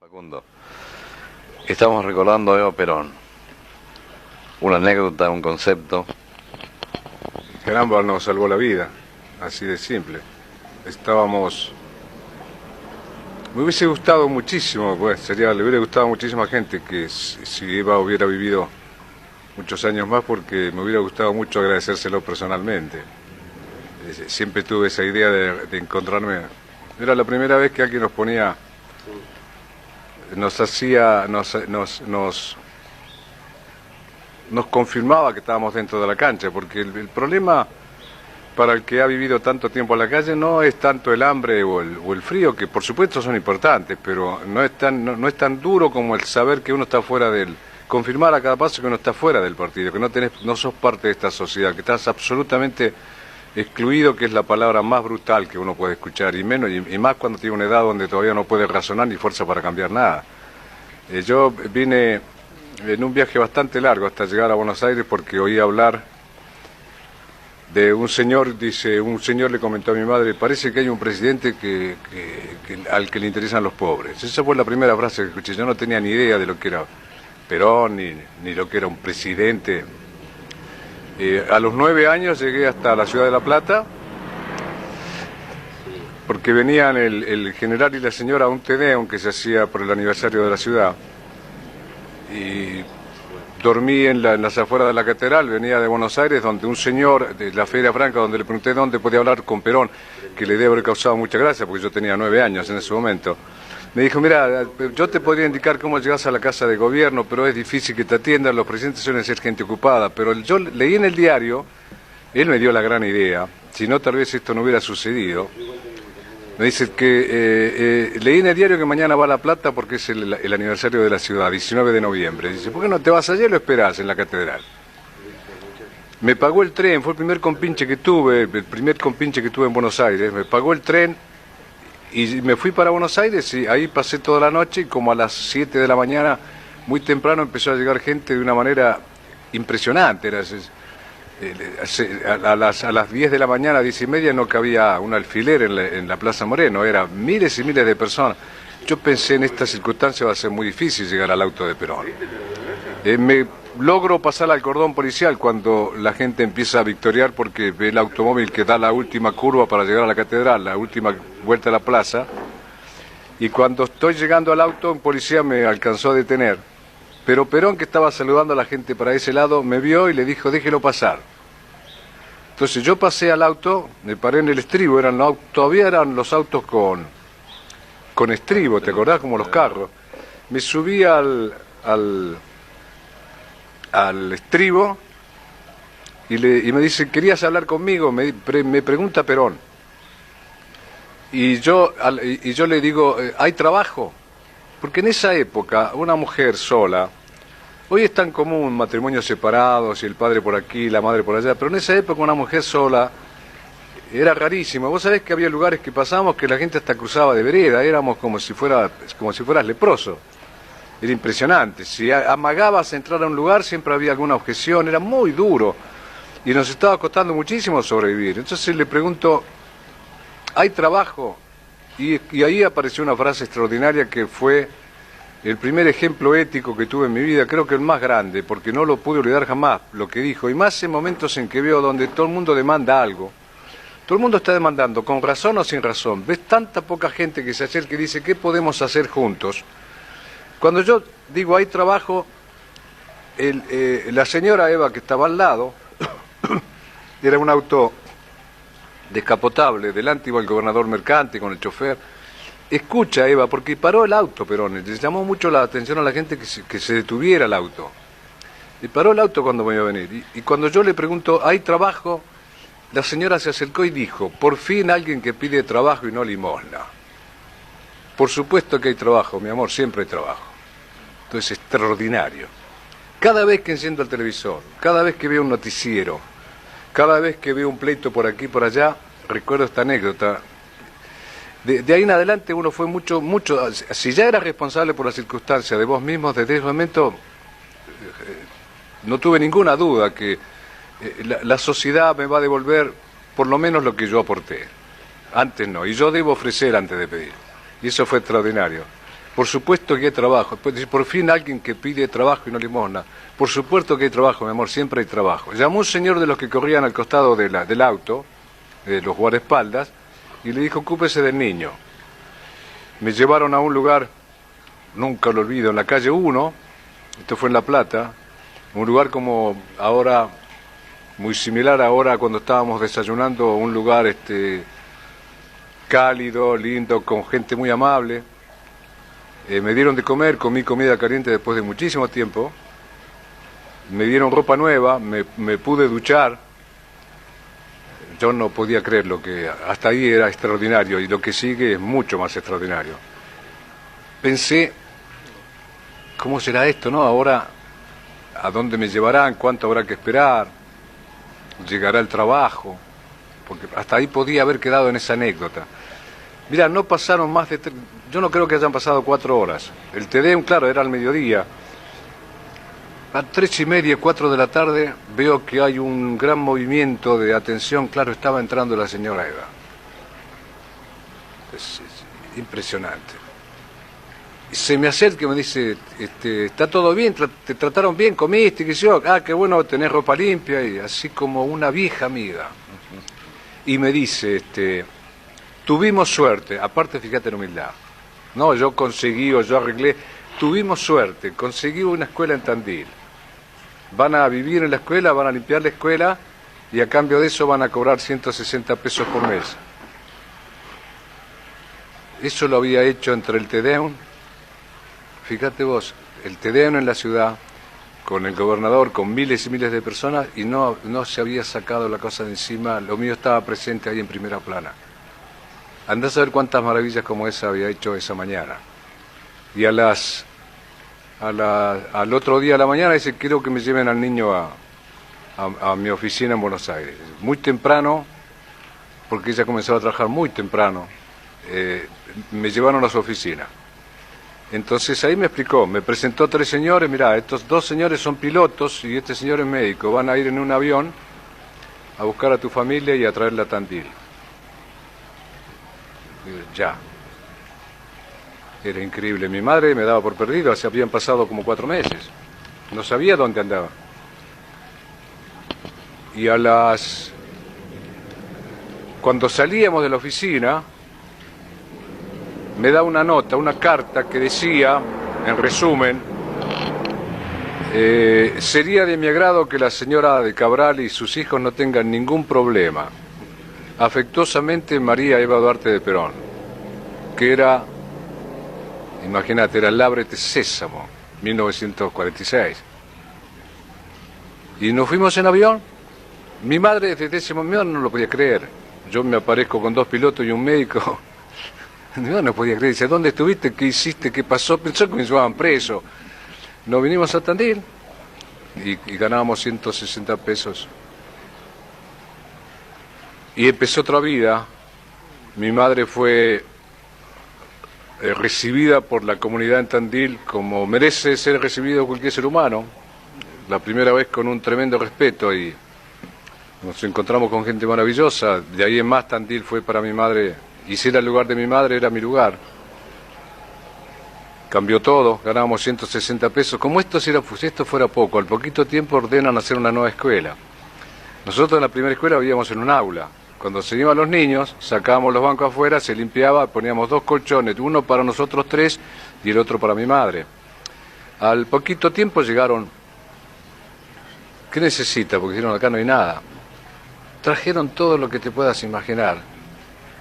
Facundo, estamos recordando a Eva Perón, una anécdota, un concepto. Caramba, nos salvó la vida, así de simple. Me hubiese gustado muchísimo, pues le hubiera gustado a muchísima gente que si Eva hubiera vivido muchos años más, porque me hubiera gustado mucho agradecérselo personalmente. Siempre tuve esa idea de encontrarme. Era la primera vez que alguien nos ponía, nos confirmaba que estábamos dentro de la cancha, porque el problema para el que ha vivido tanto tiempo en la calle no es tanto el hambre o el frío, que por supuesto son importantes, pero no es tan duro como el saber que uno está fuera confirmar a cada paso que uno está fuera del partido, que no sos parte de esta sociedad, que estás absolutamente excluido, que es la palabra más brutal que uno puede escuchar, y más cuando tiene una edad donde todavía no puede razonar ni fuerza para cambiar nada. Yo vine en un viaje bastante largo hasta llegar a Buenos Aires porque oí hablar de un señor, un señor le comentó a mi madre, parece que hay un presidente al que le interesan los pobres. Esa fue la primera frase que escuché. Yo no tenía ni idea de lo que era Perón, ni lo que era un presidente. A los 9 años llegué hasta la ciudad de La Plata, porque venían el general y la señora a un Tedeum que se hacía por el aniversario de la ciudad, y dormí en las afueras de la catedral. Venía de Buenos Aires, donde un señor de la Feria Franca, donde le pregunté dónde podía hablar con Perón, que le debe haber causado mucha gracia, porque yo tenía 9 años en ese momento. Me dijo, mira, yo te podría indicar cómo llegas a la casa de gobierno, pero es difícil que te atiendan, los presidentes suelen ser gente ocupada. Pero yo leí en el diario, él me dio la gran idea, si no tal vez esto no hubiera sucedido. Me dice que leí en el diario que mañana va a La Plata porque es el aniversario de la ciudad, 19 de noviembre. Dice, ¿por qué no te vas allí y lo esperás en la catedral? Me pagó el tren, fue el primer compinche que tuve en Buenos Aires. Me pagó el tren y me fui para Buenos Aires y ahí pasé toda la noche, y como a las 7 de la mañana, muy temprano, empezó a llegar gente de una manera impresionante. A las 10 de la mañana, 10:30, no cabía un alfiler en la Plaza Moreno, eran miles y miles de personas. Yo pensé, en esta circunstancia va a ser muy difícil llegar al auto de Perón. Me logro pasar al cordón policial cuando la gente empieza a victoriar porque ve el automóvil que da la última curva para llegar a la catedral, la última vuelta a la plaza, y cuando estoy llegando al auto, un policía me alcanzó a detener. Pero Perón, que estaba saludando a la gente para ese lado, me vio y le dijo, déjelo pasar. Entonces yo pasé al auto, me paré en el estribo, todavía eran los autos con estribo, ¿te acordás? Como los carros. Me subí al estribo y me dice, ¿querías hablar conmigo? Me pregunta Perón. Y yo le digo, ¿hay trabajo? Porque en esa época, una mujer sola, hoy es tan común matrimonios separados y el padre por aquí, la madre por allá, pero en esa época una mujer sola era rarísimo. Vos sabés que había lugares que pasamos que la gente hasta cruzaba de vereda, éramos como si fueras leproso. Era impresionante. Si amagabas entrar a un lugar, siempre había alguna objeción, era muy duro y nos estaba costando muchísimo sobrevivir. Entonces le pregunto, ¿hay trabajo? Y ahí apareció una frase extraordinaria que fue el primer ejemplo ético que tuve en mi vida, creo que el más grande, porque no lo pude olvidar jamás, lo que dijo, y más en momentos en que veo donde todo el mundo demanda algo. Todo el mundo está demandando, con razón o sin razón. Ves tanta poca gente que se acerca y dice, ¿qué podemos hacer juntos? Cuando yo digo, hay trabajo, la señora Eva, que estaba al lado, era un auto descapotable, delante iba el gobernador Mercante con el chofer. Escucha, Eva, porque paró el auto, Perón, le llamó mucho la atención a la gente que se detuviera el auto. Y paró el auto cuando me iba a venir. Y cuando yo le pregunto, ¿hay trabajo? La señora se acercó y dijo, por fin alguien que pide trabajo y no limosna. Por supuesto que hay trabajo, mi amor, siempre hay trabajo. Entonces, extraordinario. Cada vez que enciendo el televisor, cada vez que veo un noticiero, cada vez que veo un pleito por aquí y por allá, recuerdo esta anécdota. De ahí en adelante uno fue mucho, si ya era responsable por las circunstancias de vos mismos, desde ese momento no tuve ninguna duda que la sociedad me va a devolver por lo menos lo que yo aporté. Antes no, y yo debo ofrecer antes de pedir. Y eso fue extraordinario. Por supuesto que hay trabajo. Después dice, por fin alguien que pide trabajo y no limosna. Por supuesto que hay trabajo, mi amor, siempre hay trabajo. Llamó un señor de los que corrían al costado del auto, de los guardaespaldas, y le dijo, ocúpese del niño. Me llevaron a un lugar, nunca lo olvido, en la calle 1, esto fue en La Plata, un lugar como ahora, muy similar ahora cuando estábamos desayunando, un lugar cálido, lindo, con gente muy amable. Me dieron de comer, comí comida caliente después de muchísimo tiempo. Me dieron ropa nueva, me pude duchar. Yo no podía creer lo que hasta ahí era extraordinario y lo que sigue es mucho más extraordinario. Pensé, ¿cómo será esto, no? Ahora, ¿a dónde me llevarán? ¿Cuánto habrá que esperar? ¿Llegará el trabajo? Porque hasta ahí podía haber quedado en esa anécdota. Mira, no pasaron más de... Yo no creo que hayan pasado 4 horas. El Te Deum, claro, era al mediodía. A 3:30, 4 de la tarde, veo que hay un gran movimiento de atención. Claro, estaba entrando la señora Eva. Es impresionante. Y se me acerca y me dice, ¿está todo bien? ¿Te trataron bien? ¿Comiste? ¿Qué sé yo? Ah, qué bueno tener ropa limpia. Y así como una vieja amiga. Y me dice, tuvimos suerte. Aparte, fíjate en humildad. No, yo conseguí o yo arreglé. Tuvimos suerte. Conseguí una escuela en Tandil. Van a vivir en la escuela, van a limpiar la escuela y a cambio de eso van a cobrar 160 pesos por mes. Eso lo había hecho entre el Te Deum, fíjate vos, el Te Deum en la ciudad, con el gobernador, con miles y miles de personas, y no se había sacado la cosa de encima. Lo mío estaba presente ahí en primera plana. Andá a saber cuántas maravillas como esa había hecho esa mañana. Y al otro día a la mañana dice, quiero que me lleven al niño a mi oficina en Buenos Aires. Muy temprano, porque ella comenzaba a trabajar muy temprano, me llevaron a su oficina. Entonces ahí me explicó, me presentó a 3 señores, mirá, estos 2 señores son pilotos y este señor es médico, van a ir en un avión a buscar a tu familia y a traerla a Tandil. Digo, ya. Era increíble. Mi madre me daba por perdido, se habían pasado como 4 meses. No sabía dónde andaba. Y cuando salíamos de la oficina, me da una nota, una carta que decía, en resumen, sería de mi agrado que la señora de Cabral y sus hijos no tengan ningún problema. Afectuosamente, María Eva Duarte de Perón, que era... Imagínate, era el Lábrete Sésamo, 1946. Y nos fuimos en avión. Mi madre desde ese momento no lo podía creer. Yo me aparezco con 2 pilotos y un médico. No podía creer. Dice, ¿dónde estuviste? ¿Qué hiciste? ¿Qué pasó? Pensó que me llevaban preso. Nos vinimos a Tandil y ganábamos 160 pesos. Y empezó otra vida. Mi madre fue... recibida por la comunidad en Tandil como merece ser recibido cualquier ser humano, la primera vez con un tremendo respeto, y nos encontramos con gente maravillosa. De ahí en más Tandil fue para mi madre, y si era el lugar de mi madre, era mi lugar. Cambió todo, ganábamos 160 pesos. Como esto fuera poco, al poquito tiempo ordenan hacer una nueva escuela. Nosotros en la primera escuela vivíamos en un aula. Cuando se iban los niños, sacábamos los bancos afuera, se limpiaba, poníamos 2 colchones, uno para nosotros 3 y el otro para mi madre. Al poquito tiempo llegaron, ¿qué necesita? Porque dijeron, acá no hay nada. Trajeron todo lo que te puedas imaginar,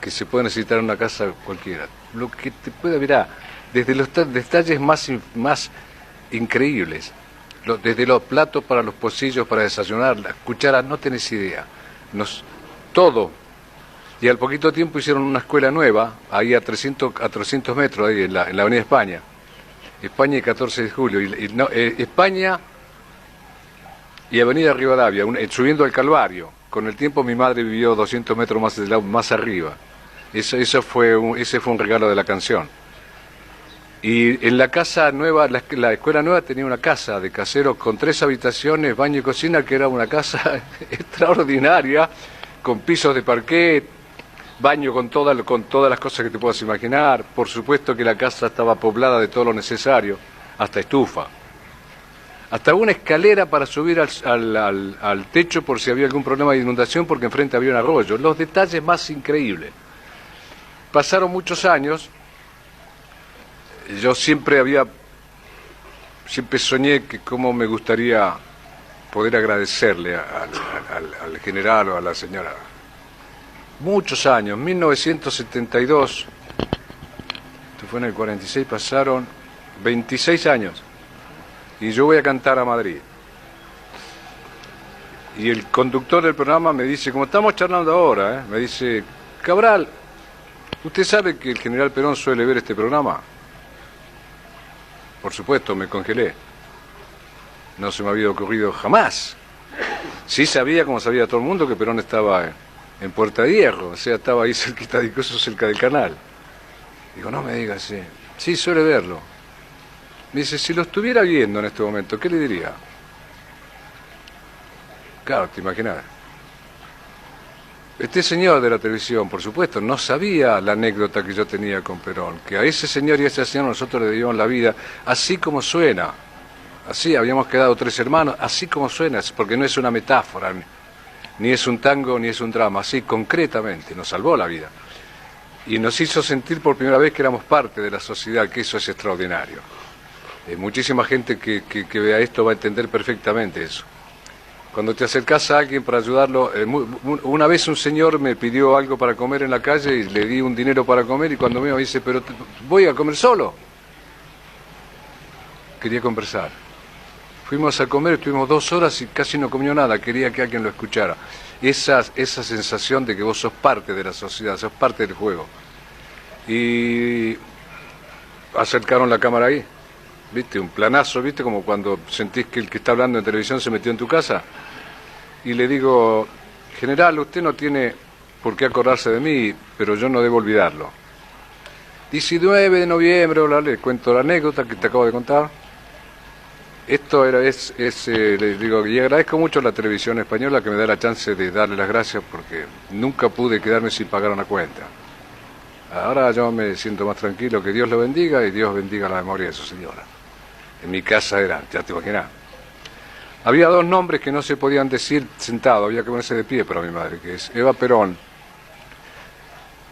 que se puede necesitar en una casa cualquiera. Lo que te pueda, mirá, desde los detalles más increíbles, desde los platos para los pocillos para desayunar, las cucharas, no tenés idea. Todo. Y al poquito tiempo hicieron una escuela nueva, ahí a 300 metros, ahí en la Avenida España. España y 14 de julio. España y Avenida Rivadavia, subiendo al Calvario. Con el tiempo mi madre vivió 200 metros más arriba. Ese fue un regalo de la canción. Y en la casa nueva, la escuela nueva tenía una casa de caseros con 3 habitaciones, baño y cocina, que era una casa extraordinaria, con pisos de parquet, baño con todas las cosas que te puedas imaginar. Por supuesto que la casa estaba poblada de todo lo necesario, hasta estufa. Hasta una escalera para subir al techo por si había algún problema de inundación, porque enfrente había un arroyo. Los detalles más increíbles. Pasaron muchos años. Yo siempre soñé que cómo me gustaría poder agradecerle al general o a la señora. Muchos años, 1972, esto fue en el 46, pasaron 26 años. Y yo voy a cantar a Madrid. Y el conductor del programa me dice, como estamos charlando ahora, me dice, Cabral, ¿usted sabe que el general Perón suele ver este programa? Por supuesto, me congelé. No se me había ocurrido jamás. Sí sabía, como sabía todo el mundo, que Perón estaba en Puerta de Hierro, o sea, estaba ahí cerquita, incluso cerca del canal. Digo, no me digas, sí. Sí, suele verlo. Me dice, si lo estuviera viendo en este momento, ¿qué le diría? Claro, te imaginas. Este señor de la televisión, por supuesto, no sabía la anécdota que yo tenía con Perón, que a ese señor y a ese señor nosotros le debíamos la vida, así como suena. Así, habíamos quedado 3 hermanos, así como suena, porque no es una metáfora, ni es un tango, ni es un drama, así concretamente, nos salvó la vida. Y nos hizo sentir por primera vez que éramos parte de la sociedad, que eso es extraordinario. Muchísima gente que vea esto va a entender perfectamente eso. Cuando te acercás a alguien para ayudarlo, una vez un señor me pidió algo para comer en la calle y le di un dinero para comer, y cuando me dice, pero voy a comer solo. Quería conversar. Fuimos a comer, estuvimos 2 horas y casi no comió nada, quería que alguien lo escuchara. Esa sensación de que vos sos parte de la sociedad, sos parte del juego. Y acercaron la cámara ahí. ¿Viste? Un planazo, ¿viste? Como cuando sentís que el que está hablando en televisión se metió en tu casa. Y le digo, general, usted no tiene por qué acordarse de mí, pero yo no debo olvidarlo. 19 de noviembre, le cuento la anécdota que te acabo de contar. Esto le digo, y agradezco mucho a la televisión española que me da la chance de darle las gracias, porque nunca pude quedarme sin pagar una cuenta. Ahora yo me siento más tranquilo, que Dios lo bendiga y Dios bendiga la memoria de su señora. En mi casa era, ya te imaginas. Había 2 nombres que no se podían decir sentado, había que ponerse de pie para mi madre, que es Eva Perón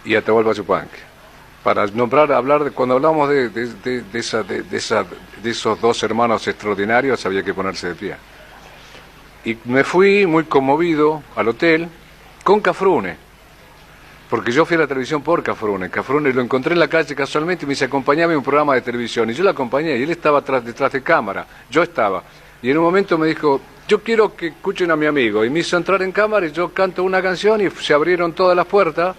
y Atahualpa Yupanqui. Para hablar cuando hablamos de esos 2 hermanos extraordinarios, había que ponerse de pie. Y me fui muy conmovido al hotel con Cafrune, porque yo fui a la televisión por Cafrune. Cafrune lo encontré en la calle casualmente y me dice, acompañame a un programa de televisión. Y yo lo acompañé y él estaba detrás de cámara, yo estaba. Y en un momento me dijo, yo quiero que escuchen a mi amigo. Y me hizo entrar en cámara y yo canto una canción y se abrieron todas las puertas.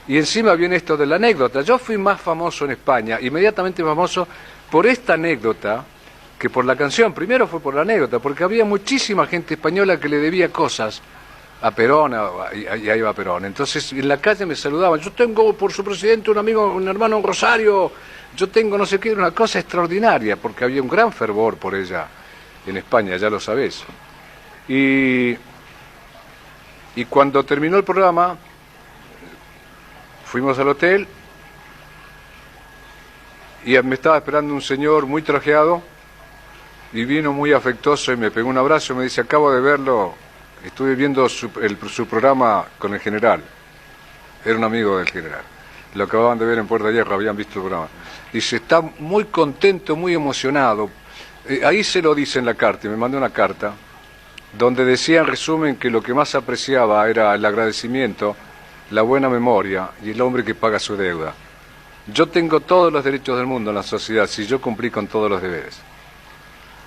Y encima viene esto de la anécdota. Yo fui más famoso en España, inmediatamente famoso, por esta anécdota que por la canción. Primero fue por la anécdota, porque había muchísima gente española que le debía cosas a Perón y a Eva Perón. Entonces en la calle me saludaban, yo tengo por su presidente un amigo, un hermano en Rosario, yo tengo no sé qué, una cosa extraordinaria, porque había un gran fervor por ella en España, ya lo sabés. Y cuando terminó el programa, fuimos al hotel y me estaba esperando un señor muy trajeado y vino muy afectuoso y me pegó un abrazo y me dice, acabo de verlo, estuve viendo su programa con el general. Era un amigo del general. Lo acababan de ver en Puerta de Hierro, habían visto el programa. Dice, está muy contento, muy emocionado. Ahí se lo dice en la carta, y me mandó una carta, donde decía en resumen que lo que más apreciaba era el agradecimiento, la buena memoria y el hombre que paga su deuda. Yo tengo todos los derechos del mundo en la sociedad si yo cumplí con todos los deberes.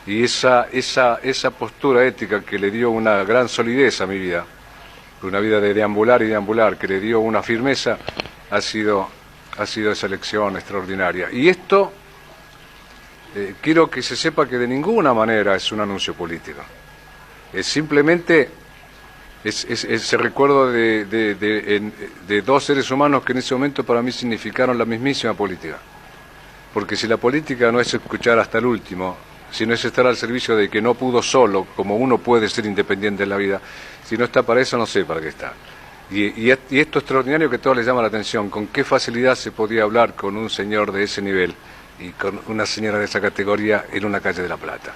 Y esa postura ética que le dio una gran solidez a mi vida, una vida de deambular y deambular, que le dio una firmeza, ha sido esa lección extraordinaria. Y esto, quiero que se sepa que de ninguna manera es un anuncio político. Es simplemente ese recuerdo de 2 seres humanos que en ese momento para mí significaron la mismísima política. Porque si la política no es escuchar hasta el último, si no es estar al servicio de que no pudo solo, como uno puede ser independiente en la vida, si no está para eso, no sé para qué está. Y esto extraordinario que a todos les llama la atención, con qué facilidad se podía hablar con un señor de ese nivel y con una señora de esa categoría en una calle de La Plata.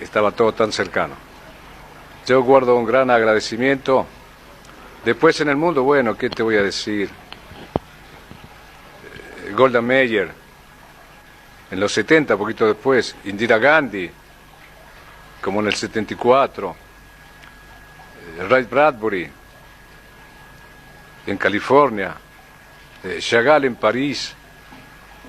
Estaba todo tan cercano. Yo guardo un gran agradecimiento. Después en el mundo, bueno, ¿qué te voy a decir? Golda Meir, en los 70, poquito después, Indira Gandhi, como en el 74, Ray Bradbury, en California, Chagall en París,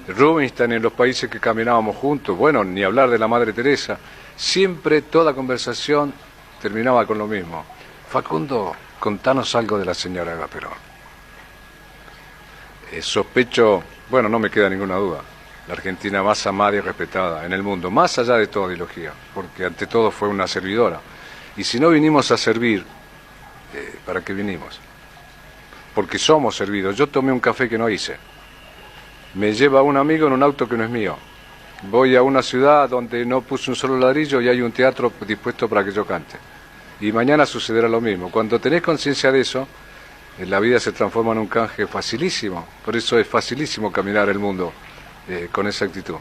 Rubinstein en los países que caminábamos juntos, bueno, ni hablar de la Madre Teresa. Siempre toda conversación terminaba con lo mismo. Facundo, contanos algo de la señora Eva Perón. Sospecho, bueno, no me queda ninguna duda, la Argentina más amada y respetada en el mundo, más allá de toda ideología, porque ante todo fue una servidora. Y si no vinimos a servir, ¿para qué vinimos? Porque somos servidos. Yo tomé un café que no hice. Me lleva un amigo en un auto que no es mío. Voy a una ciudad donde no puse un solo ladrillo y hay un teatro dispuesto para que yo cante. Y mañana sucederá lo mismo. Cuando tenés conciencia de eso, la vida se transforma en un canje facilísimo. Por eso es facilísimo caminar el mundo con esa actitud.